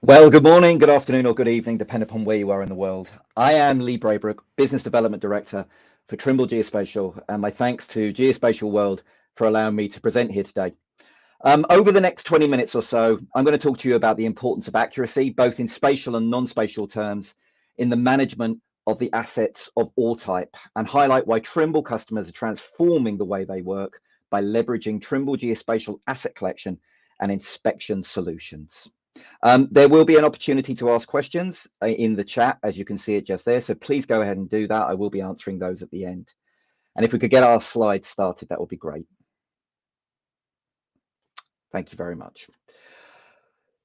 Well, good morning, good afternoon, or good evening, depending upon where you are in the world. I am Lee Braybrook, Business Development Director for Trimble Geospatial, and my thanks to Geospatial World for allowing me to present here today. Over the next 20 minutes or so, I'm going to talk to you about the importance of accuracy, both in spatial and non-spatial terms, in the management of the assets of all type, and highlight why Trimble customers are transforming the way they work by leveraging Trimble Geospatial asset collection and inspection solutions. There will be an opportunity to ask questions in the chat, as you can see it just there. So please go ahead and do that. I will be answering those at the end. And if we could get our slides started, that would be great. Thank you very much.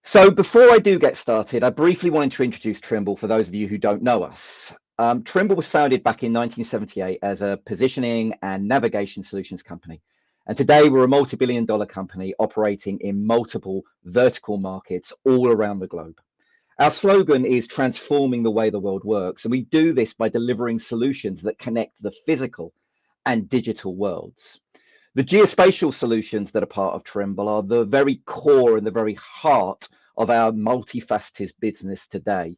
So before I do get started, I briefly wanted to introduce Trimble for those of you who don't know us. Trimble was founded back in 1978 as a positioning and navigation solutions company. And today we're a multi-billion-dollar company operating in multiple vertical markets all around the globe. Our slogan is transforming the way the world works. And we do this by delivering solutions that connect the physical and digital worlds. The geospatial solutions that are part of Trimble are the very core and the very heart of our multifaceted business today.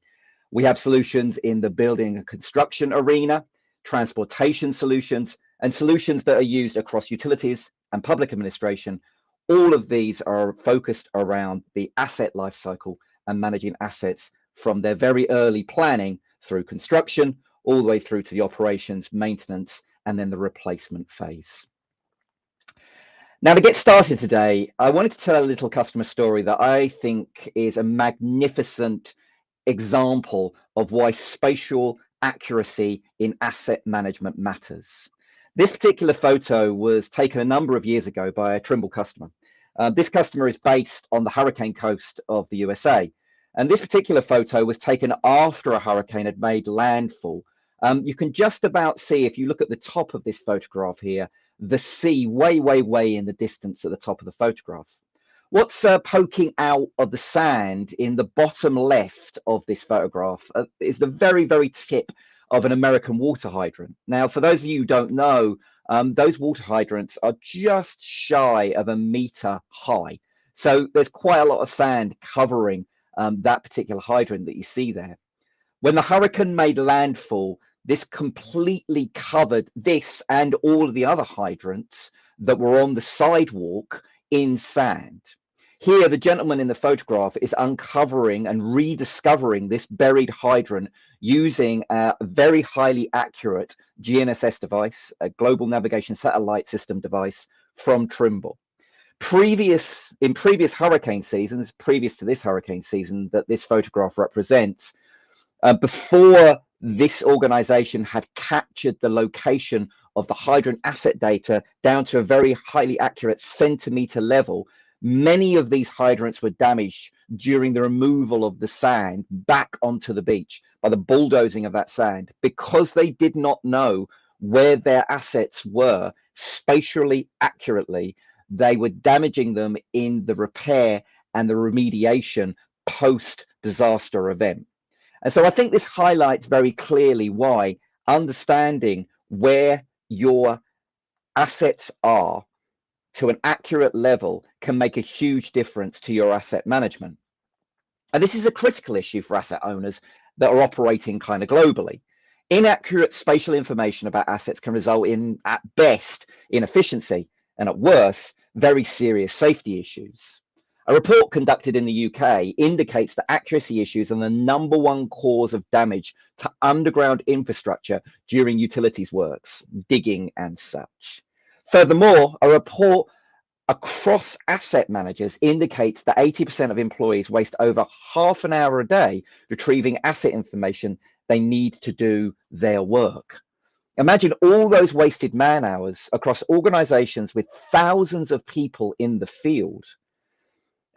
We have solutions in the building and construction arena, transportation solutions, and solutions that are used across utilities and public administration. All of these are focused around the asset lifecycle and managing assets from their very early planning through construction, all the way through to the operations, maintenance, and then the replacement phase. Now, to get started today, I wanted to tell a little customer story that I think is a magnificent example of why spatial accuracy in asset management matters. This particular photo was taken a number of years ago by a Trimble customer. This customer is based on the hurricane coast of the USA. And this particular photo was taken after a hurricane had made landfall. You can just about see, if you look at the top of this photograph here, the sea way in the distance at the top of the photograph. What's poking out of the sand in the bottom left of this photograph is the very tip of an American water hydrant. Now, for those of you who don't know, those water hydrants are just shy of 1 meter high. So there's quite a lot of sand covering that particular hydrant that you see there. When the hurricane made landfall, this completely covered this and all of the other hydrants that were on the sidewalk in sand. Here, the gentleman in the photograph is uncovering and rediscovering this buried hydrant using a very highly accurate GNSS device, a global navigation satellite system device from Trimble. In previous hurricane seasons, previous to this hurricane season that this photograph represents, before this organization had captured the location of the hydrant asset data down to a very highly accurate centimeter level, many of these hydrants were damaged during the removal of the sand back onto the beach by the bulldozing of that sand, because they did not know where their assets were spatially accurately. They were damaging them in the repair and the remediation post-disaster event. And so I think this highlights very clearly why understanding where your assets are to an accurate level can make a huge difference to your asset management. And this is a critical issue for asset owners that are operating kind of globally. Inaccurate spatial information about assets can result in, at best, inefficiency, and at worst, very serious safety issues. A report conducted in the UK indicates that accuracy issues are the #1 cause of damage to underground infrastructure during utilities works, digging and such. Furthermore, a report across asset managers indicates that 80% of employees waste over half an hour a day retrieving asset information they need to do their work. Imagine all those wasted man hours across organizations with thousands of people in the field.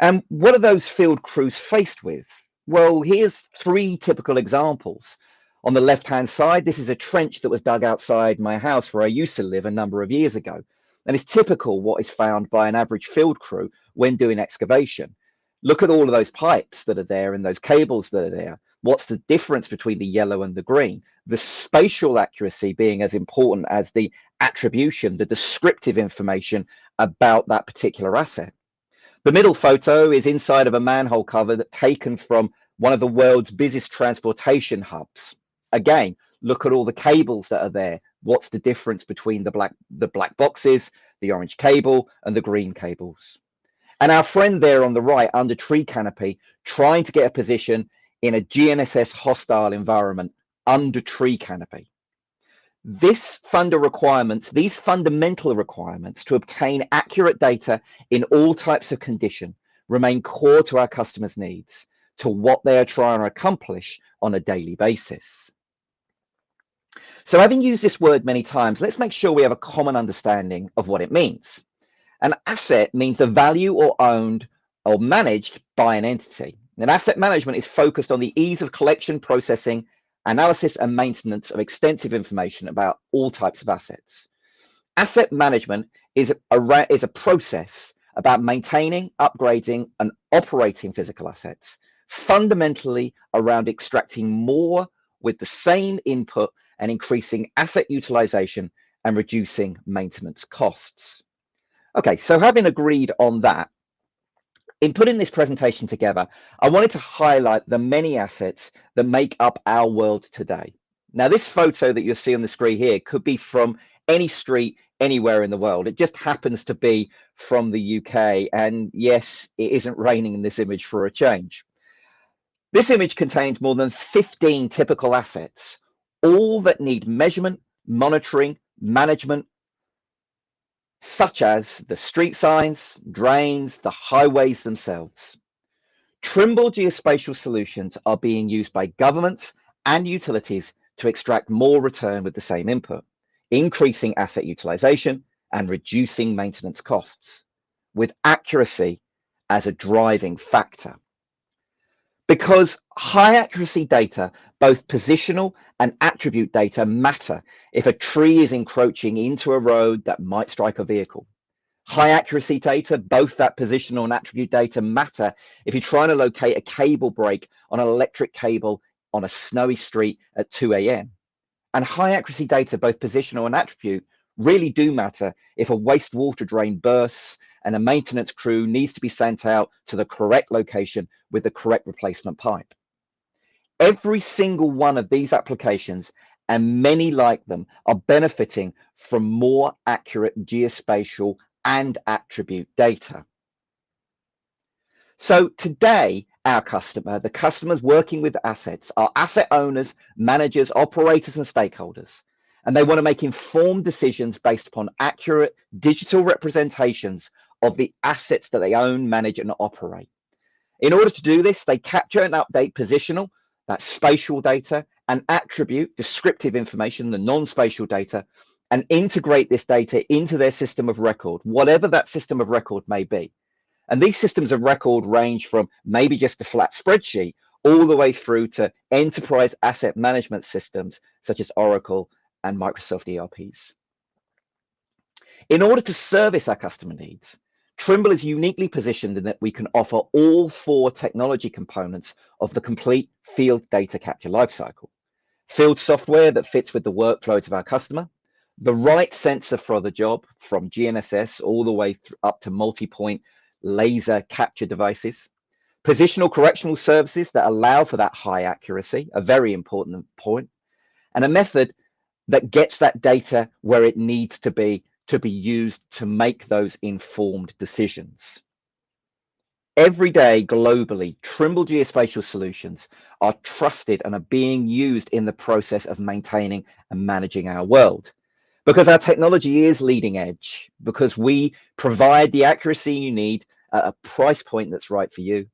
And what are those field crews faced with? Well, here's 3 typical examples. On the left-hand side, this is a trench that was dug outside my house where I used to live a number of years ago. And it's typical what is found by an average field crew when doing excavation. Look at all of those pipes that are there and those cables that are there. What's the difference between the yellow and the green? The spatial accuracy being as important as the attribution, the descriptive information about that particular asset. The middle photo is inside of a manhole cover that taken from one of the world's busiest transportation hubs. Again, look at all the cables that are there. What's the difference between the black boxes, the orange cable, and the green cables? And our friend there on the right under tree canopy, trying to get a position in a GNSS hostile environment under tree canopy. These fundamental requirements to obtain accurate data in all types of condition remain core to our customers' needs, to what they are trying to accomplish on a daily basis. So having used this word many times, let's make sure we have a common understanding of what it means. An asset means a value or owned or managed by an entity. And asset management is focused on the ease of collection, processing, analysis, and maintenance of extensive information about all types of assets. Asset management is a process about maintaining, upgrading, and operating physical assets, fundamentally around extracting more with the same input and increasing asset utilization and reducing maintenance costs. Okay, so having agreed on that, in putting this presentation together, I wanted to highlight the many assets that make up our world today. Now, this photo that you'll see on the screen here could be from any street anywhere in the world. It just happens to be from the UK. And yes, it isn't raining in this image for a change. This image contains more than 15 typical assets, all that need measurement, monitoring, management, such as the street signs, drains, the highways themselves. Trimble geospatial solutions are being used by governments and utilities to extract more return with the same input, increasing asset utilization and reducing maintenance costs, with accuracy as a driving factor. Because high accuracy data, both positional and attribute data, matter if a tree is encroaching into a road that might strike a vehicle. High accuracy data, both that positional and attribute data, matter if you're trying to locate a cable break on an electric cable on a snowy street at 2 a.m. And high accuracy data, both positional and attribute, really do matter if a wastewater drain bursts and a maintenance crew needs to be sent out to the correct location with the correct replacement pipe. Every single one of these applications, and many like them, are benefiting from more accurate geospatial and attribute data. So today, the customers working with assets, are asset owners, managers, operators, and stakeholders. And they want to make informed decisions based upon accurate digital representations of the assets that they own, manage, and operate. In order to do this, they capture and update positional, that's spatial data, and attribute, descriptive information, the non-spatial data, and integrate this data into their system of record, whatever that system of record may be. And these systems of record range from maybe just a flat spreadsheet all the way through to enterprise asset management systems such as Oracle and Microsoft ERPs. In order to service our customer needs, Trimble is uniquely positioned in that we can offer all 4 technology components of the complete field data capture lifecycle. Field software that fits with the workflows of our customer, the right sensor for the job from GNSS all the way up to multi-point laser capture devices, positional correctional services that allow for that high accuracy, a very important point, and a method that gets that data where it needs to be used to make those informed decisions. Every day globally, Trimble geospatial solutions are trusted and are being used in the process of maintaining and managing our world. Because our technology is leading edge, because we provide the accuracy you need at a price point that's right for you,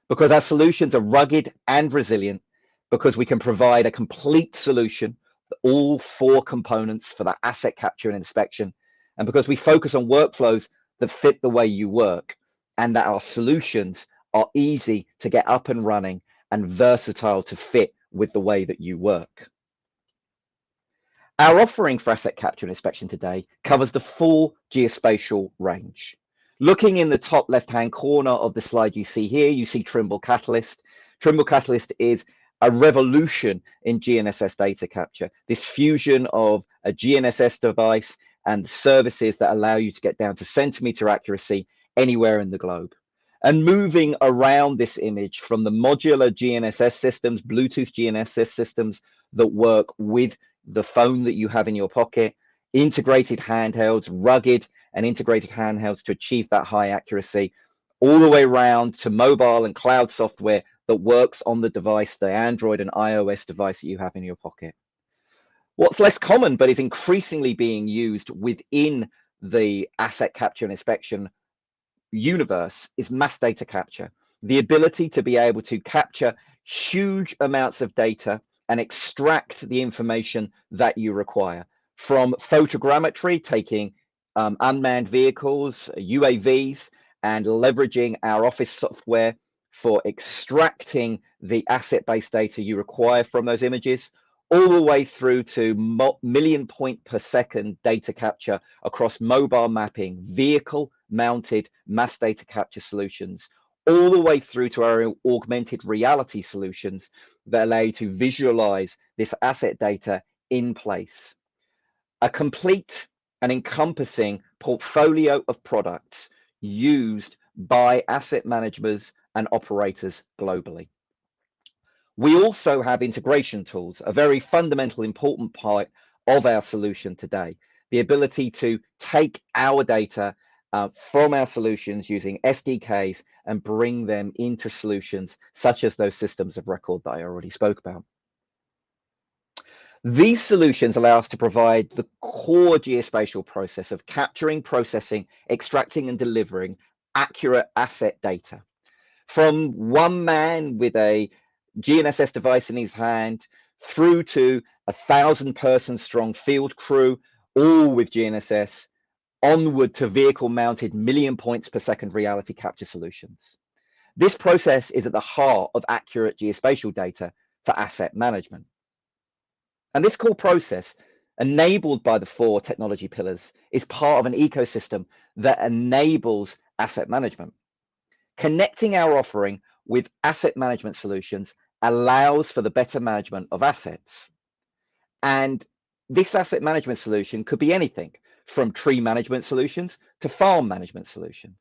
because our solutions are rugged and resilient, because we can provide a complete solution, all 4 components for the asset capture and inspection, and because we focus on workflows that fit the way you work, and that our solutions are easy to get up and running and versatile to fit with the way that you work. Our offering for asset capture and inspection today covers the full geospatial range. Looking in the top left-hand corner of the slide you see here, you see Trimble Catalyst. Trimble Catalyst is a revolution in GNSS data capture, this fusion of a GNSS device and services that allow you to get down to centimeter accuracy anywhere in the globe. and moving around this image from the modular GNSS systems, Bluetooth GNSS systems that work with the phone that you have in your pocket, integrated handhelds, rugged and integrated handhelds to achieve that high accuracy, all the way around to mobile and cloud software that works on the device, the Android and iOS device that you have in your pocket. What's less common, but is increasingly being used within the asset capture and inspection universe, is mass data capture. The ability to be able to capture huge amounts of data and extract the information that you require. From photogrammetry, taking unmanned vehicles, UAVs, and leveraging our office software for extracting the asset-based data you require from those images, all the way through to million point per second data capture across mobile mapping, vehicle mounted mass data capture solutions, all the way through to our augmented reality solutions that allow you to visualize this asset data in place. A complete and encompassing portfolio of products used by asset managers and operators globally. We also have integration tools, a very fundamental, important part of our solution today. The ability to take our data from our solutions using SDKs and bring them into solutions such as those systems of record that I already spoke about. These solutions allow us to provide the core geospatial process of capturing, processing, extracting, and delivering accurate asset data. From one man with a GNSS device in his hand through to 1,000-person strong field crew, all with GNSS, onward to vehicle mounted million points per second reality capture solutions. This process is at the heart of accurate geospatial data for asset management. And this core process, enabled by the 4 technology pillars, is part of an ecosystem that enables asset management. Connecting our offering with asset management solutions allows for the better management of assets. And this asset management solution could be anything from tree management solutions to farm management solutions.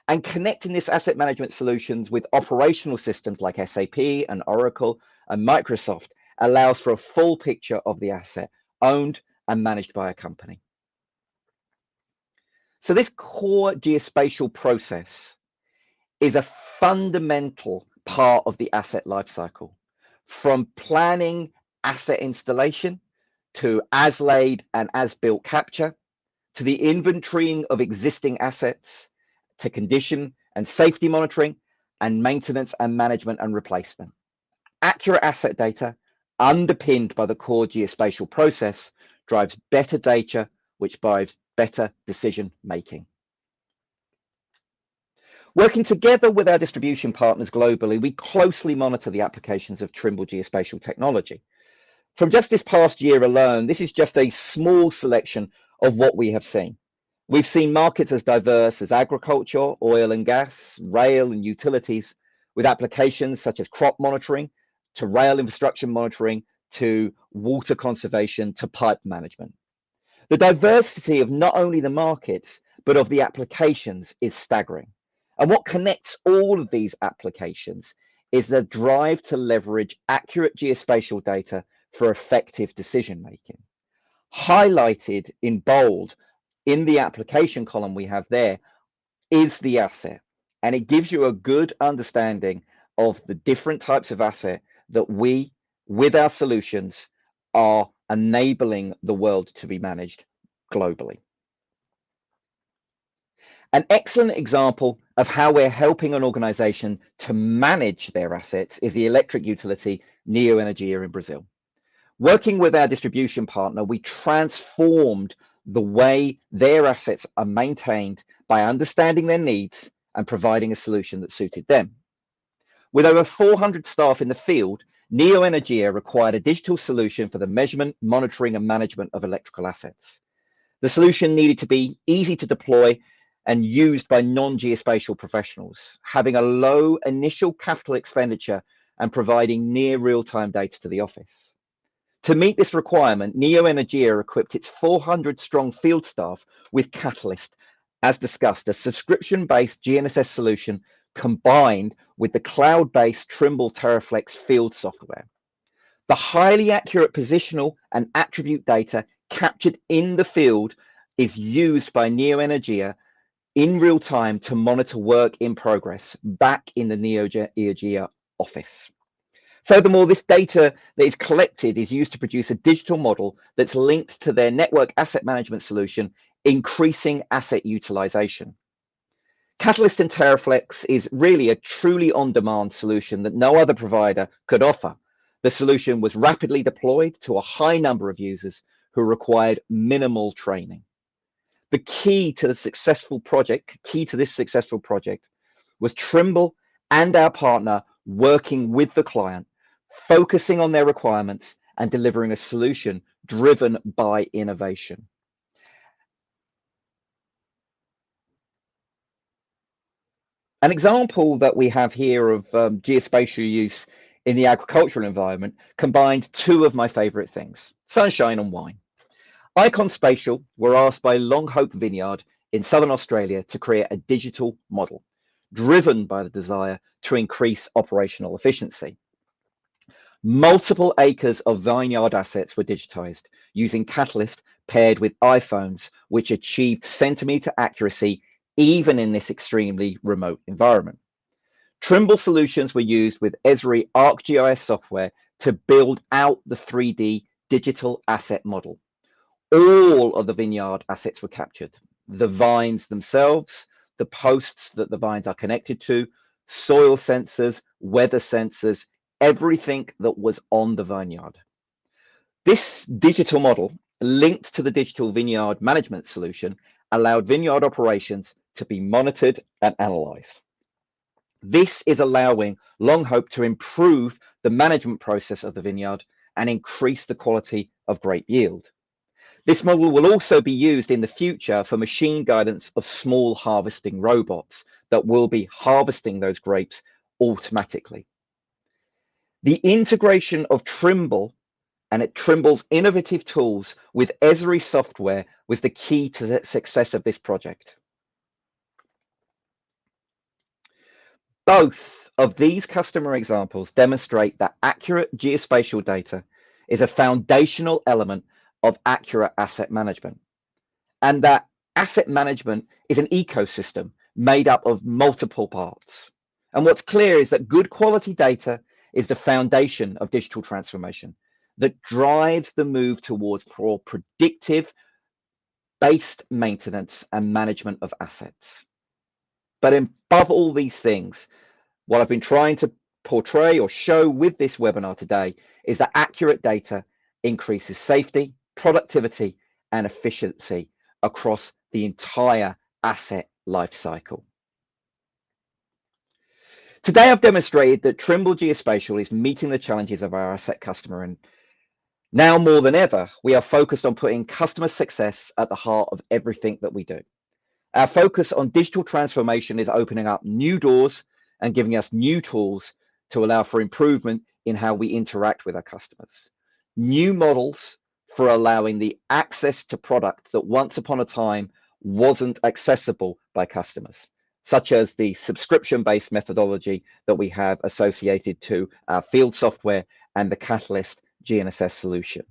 And connecting this asset management solutions with operational systems like SAP and Oracle and Microsoft allows for a full picture of the asset owned and managed by a company. So this core geospatial process is a fundamental part of the asset lifecycle, from planning asset installation to as laid and as built capture, to the inventorying of existing assets, to condition and safety monitoring, and maintenance and management and replacement. Accurate asset data underpinned by the core geospatial process drives better data, which drives better decision making. Working together with our distribution partners globally, we closely monitor the applications of Trimble geospatial technology. From just this past year alone, this is just a small selection of what we have seen. We've seen markets as diverse as agriculture, oil and gas, rail and utilities, with applications such as crop monitoring, to rail infrastructure monitoring, to water conservation, to pipe management. The diversity of not only the markets, but of the applications is staggering. And what connects all of these applications is the drive to leverage accurate geospatial data for effective decision making. Highlighted in bold in the application column we have there is the asset, and it gives you a good understanding of the different types of asset that we, with our solutions, are enabling the world to be managed globally. An excellent example of how we're helping an organization to manage their assets is the electric utility Neoenergia in Brazil. Working with our distribution partner, we transformed the way their assets are maintained by understanding their needs and providing a solution that suited them. With over 400 staff in the field, Neoenergia required a digital solution for the measurement, monitoring, and management of electrical assets. The solution needed to be easy to deploy and used by non-geospatial professionals, having a low initial capital expenditure and providing near real-time data to the office. To meet this requirement, Neoenergia equipped its 400-strong field staff with Catalyst, as discussed, a subscription-based GNSS solution combined with the cloud-based Trimble TerraFlex field software. The highly accurate positional and attribute data captured in the field is used by NeoEnergia in real time to monitor work in progress back in the NeoEnergia office. Furthermore, this data that is collected is used to produce a digital model that's linked to their network asset management solution, increasing asset utilization. Catalyst and TerraFlex is really a truly on-demand solution that no other provider could offer. The solution was rapidly deployed to a high number of users who required minimal training. The key to this successful project was Trimble and our partner working with the client, focusing on their requirements and delivering a solution driven by innovation. An example that we have here of geospatial use in the agricultural environment combined two of my favorite things, sunshine and wine. Icon Spatial were asked by Longhope Vineyard in Southern Australia to create a digital model driven by the desire to increase operational efficiency. Multiple acres of vineyard assets were digitized using Catalyst paired with iPhones, which achieved centimeter accuracy even in this extremely remote environment. Trimble solutions were used with Esri ArcGIS software to build out the 3D digital asset model. All of the vineyard assets were captured. The vines themselves, the posts that the vines are connected to, soil sensors, weather sensors, everything that was on the vineyard. This digital model, linked to the digital vineyard management solution, allowed vineyard operations to be monitored and analyzed. This is allowing Longhope to improve the management process of the vineyard and increase the quality of grape yield. This model will also be used in the future for machine guidance of small harvesting robots that will be harvesting those grapes automatically. The integration of Trimble and Trimble's innovative tools with Esri software was the key to the success of this project. Both of these customer examples demonstrate that accurate geospatial data is a foundational element of accurate asset management, and that asset management is an ecosystem made up of multiple parts. And what's clear is that good quality data is the foundation of digital transformation that drives the move towards more predictive based maintenance and management of assets. But above all these things, what I've been trying to portray or show with this webinar today is that accurate data increases safety, productivity, and efficiency across the entire asset lifecycle. Today, I've demonstrated that Trimble Geospatial is meeting the challenges of our asset customer, and now more than ever, we are focused on putting customer success at the heart of everything that we do. Our focus on digital transformation is opening up new doors and giving us new tools to allow for improvement in how we interact with our customers. New models for allowing the access to product that once upon a time wasn't accessible by customers, such as the subscription-based methodology that we have associated to our field software and the Catalyst GNSS solution.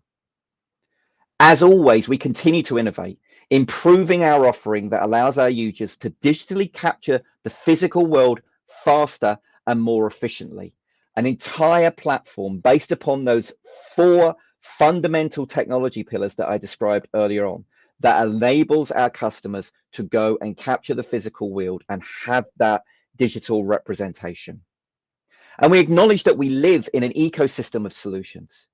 As always, we continue to innovate, improving our offering that allows our users to digitally capture the physical world faster and more efficiently. An entire platform based upon those four fundamental technology pillars that I described earlier on that enables our customers to go and capture the physical world and have that digital representation. And we acknowledge that we live in an ecosystem of solutions.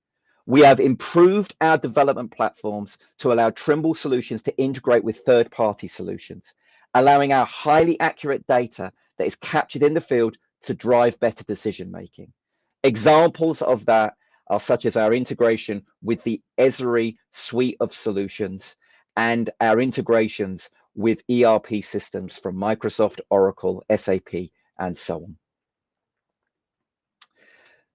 We have improved our development platforms to allow Trimble solutions to integrate with third-party solutions, allowing our highly accurate data that is captured in the field to drive better decision-making. Examples of that are such as our integration with the Esri suite of solutions and our integrations with ERP systems from Microsoft, Oracle, SAP, and so on.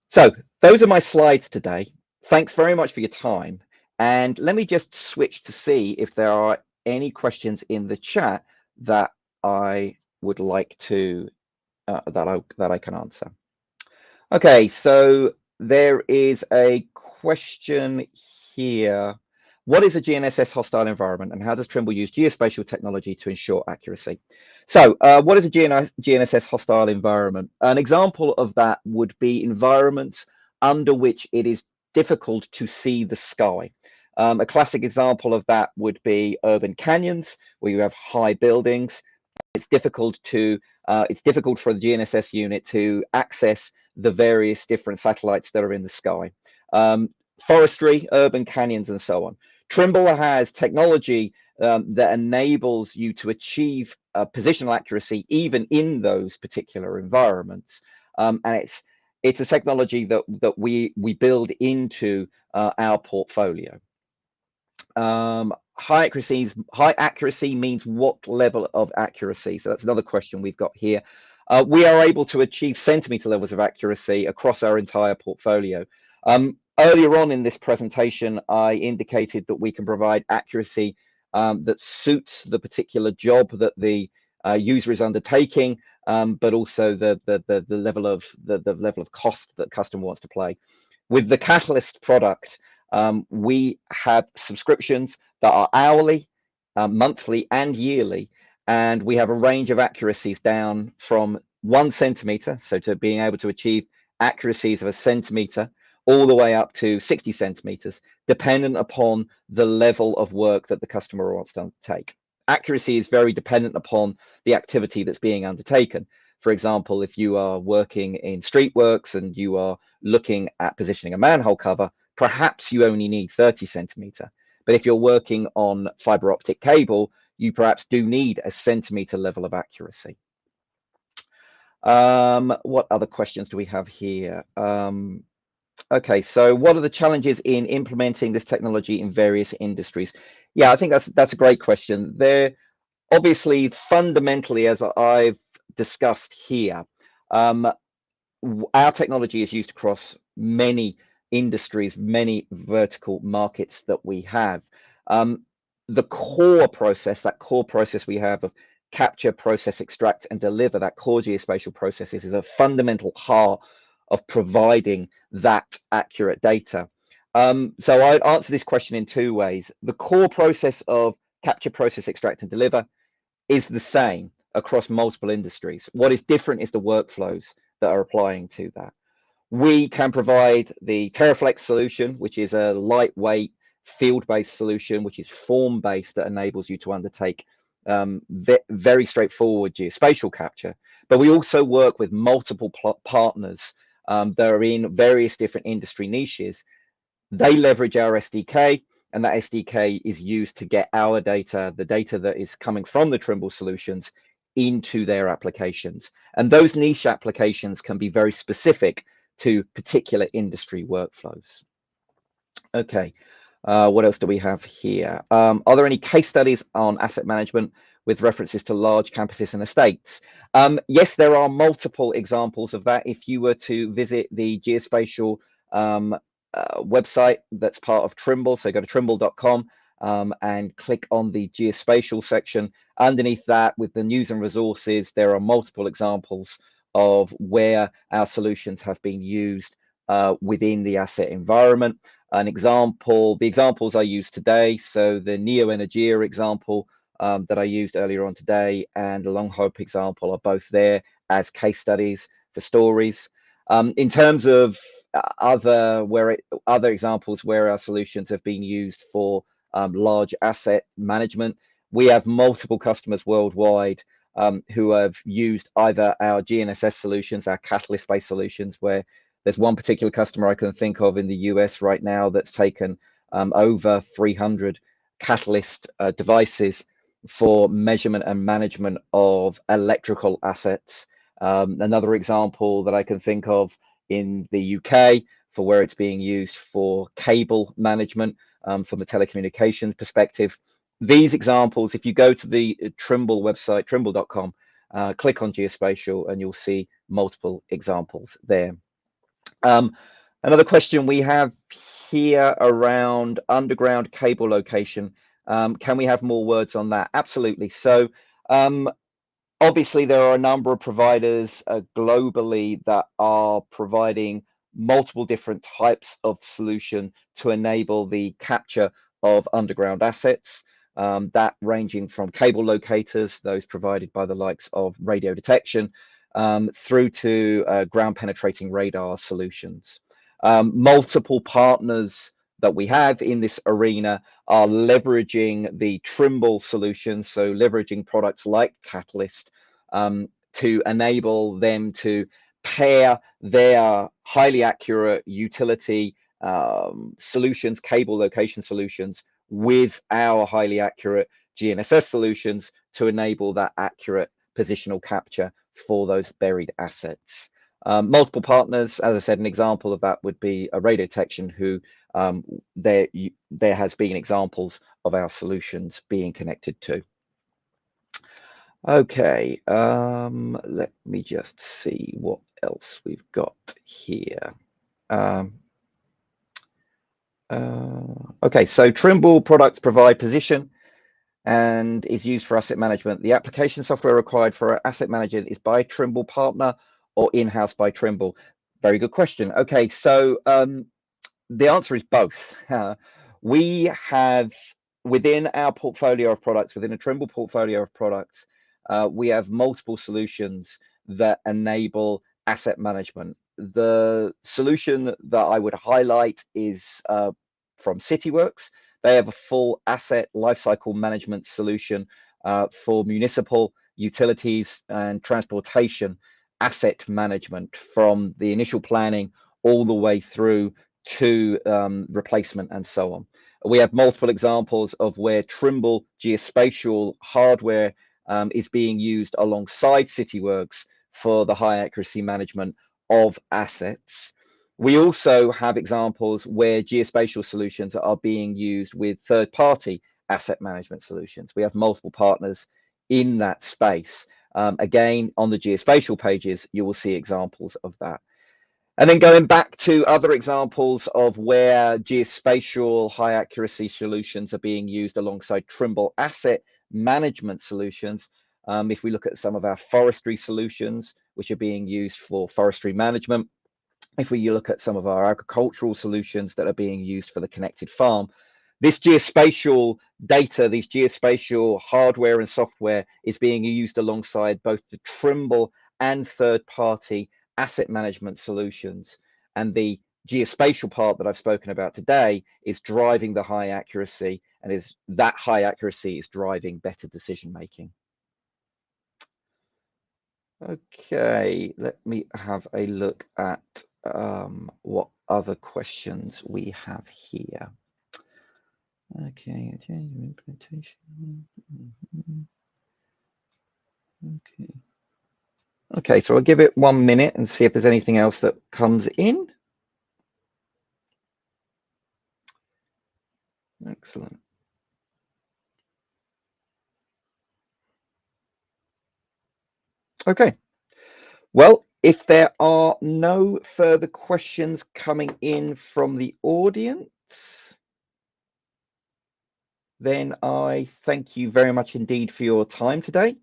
So those are my slides today. Thanks very much for your time. And let me just switch to see if there are any questions in the chat that I would like to that I can answer. Okay, so there is a question here. What is a GNSS hostile environment, and how does Trimble use geospatial technology to ensure accuracy? So what is a GNSS hostile environment? An example of that would be environments under which it is difficult to see the sky. A classic example of that would be urban canyons, where you have high buildings. It's difficult for the GNSS unit to access the various different satellites that are in the sky. Forestry, urban canyons, and so on. Trimble has technology that enables you to achieve positional accuracy even in those particular environments, and it's a technology that we build into our portfolio. High accuracy means what level of accuracy? So that's another question we've got here. We are able to achieve centimeter levels of accuracy across our entire portfolio. Earlier on in this presentation, I indicated that we can provide accuracy that suits the particular job that the user is undertaking, but also the level of cost that customer wants to play. With the Catalyst product, we have subscriptions that are hourly, monthly, and yearly, and we have a range of accuracies down from 1 centimeter, so to being able to achieve accuracies of a centimeter, all the way up to 60 centimeters, dependent upon the level of work that the customer wants to undertake. Accuracy is very dependent upon the activity that's being undertaken. For example, if you are working in street works and you are looking at positioning a manhole cover, perhaps you only need 30 centimeter. But if you're working on fiber optic cable, you perhaps do need a centimeter level of accuracy. What other questions do we have here? Okay, so what are the challenges in implementing this technology in various industries? Yeah, I think that's a great question. They're obviously fundamentally, as I've discussed here, our technology is used across many industries, many vertical markets that we have. The core process, that core process we have of capture, process, extract, and deliver, that core geospatial processes is a fundamental heart of providing that accurate data. So I'd answer this question in 2 ways. The core process of capture, process, extract, and deliver is the same across multiple industries. What is different is the workflows that are applying to that. We can provide the TerraFlex solution, which is a lightweight field-based solution, which is form-based, that enables you to undertake very straightforward geospatial capture. But we also work with multiple partners that are in various different industry niches. They leverage our SDK, and that SDK is used to get our data, the data that is coming from the Trimble solutions, into their applications. And those niche applications can be very specific to particular industry workflows. Okay, what else do we have here? Are there any case studies on asset management with references to large campuses and estates? Yes, there are multiple examples of that. If you were to visit the Geospatial website that's part of Trimble, so go to trimble.com and click on the Geospatial section. Underneath that, with the news and resources, there are multiple examples of where our solutions have been used within the asset environment. The examples I used today, so the Neo Energia example that I used earlier on today and the Long Hope example are both there as case studies for stories. In terms of other examples where our solutions have been used for large asset management, we have multiple customers worldwide who have used either our GNSS solutions, our Catalyst-based solutions, where there's one particular customer I can think of in the US right now that's taken over 300 Catalyst devices for measurement and management of electrical assets. Another example that I can think of in the UK for where it's being used for cable management from a telecommunications perspective. These examples, if you go to the Trimble website, trimble.com, click on Geospatial, and you'll see multiple examples there. Another question we have here around underground cable location. Can we have more words on that? Absolutely. So Obviously, there are a number of providers globally that are providing multiple different types of solution to enable the capture of underground assets, that ranging from cable locators, those provided by the likes of radio detection, through to ground penetrating radar solutions. Multiple partners that we have in this arena are leveraging the Trimble solution, so leveraging products like Catalyst to enable them to pair their highly accurate utility solutions, cable location solutions, with our highly accurate GNSS solutions to enable that accurate positional capture for those buried assets. Multiple partners, as I said, an example of that would be a radio detection who there has been examples of our solutions being connected to. Okay, let me just see what else we've got here. Okay, so Trimble products provide position and is used for asset management. The application software required for asset management is by Trimble partner or in-house by Trimble? Very good question. Okay, so the answer is both. We have within our portfolio of products, within a Trimble portfolio of products, we have multiple solutions that enable asset management. The solution that I would highlight is from CityWorks. They have a full asset lifecycle management solution for municipal utilities and transportation asset management, from the initial planning all the way through to replacement and so on. We have multiple examples of where Trimble Geospatial hardware is being used alongside CityWorks for the high accuracy management of assets. We also have examples where geospatial solutions are being used with third-party asset management solutions. We have multiple partners in that space. Again, on the geospatial pages, you will see examples of that. And then going back to other examples of where geospatial high accuracy solutions are being used alongside Trimble asset management solutions, if we look at some of our forestry solutions, which are being used for forestry management, if we look at some of our agricultural solutions that are being used for the connected farm, this geospatial data, these geospatial hardware and software is being used alongside both the Trimble and third-party asset management solutions. And the geospatial part that I've spoken about today is driving the high accuracy, and that high accuracy is driving better decision making. Okay, let me have a look at what other questions we have here. Okay, implementation. Okay, so I'll give it 1 minute and see if there's anything else that comes in. Excellent. Okay, well, if there are no further questions coming in from the audience, then I thank you very much indeed for your time today.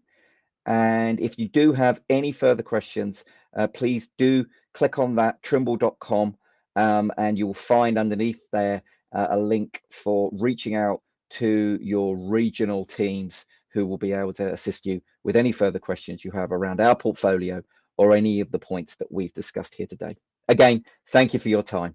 And if you do have any further questions, please do click on that trimble.com and you'll find underneath there a link for reaching out to your regional teams who will be able to assist you with any further questions you have around our portfolio or any of the points that we've discussed here today. Again, thank you for your time.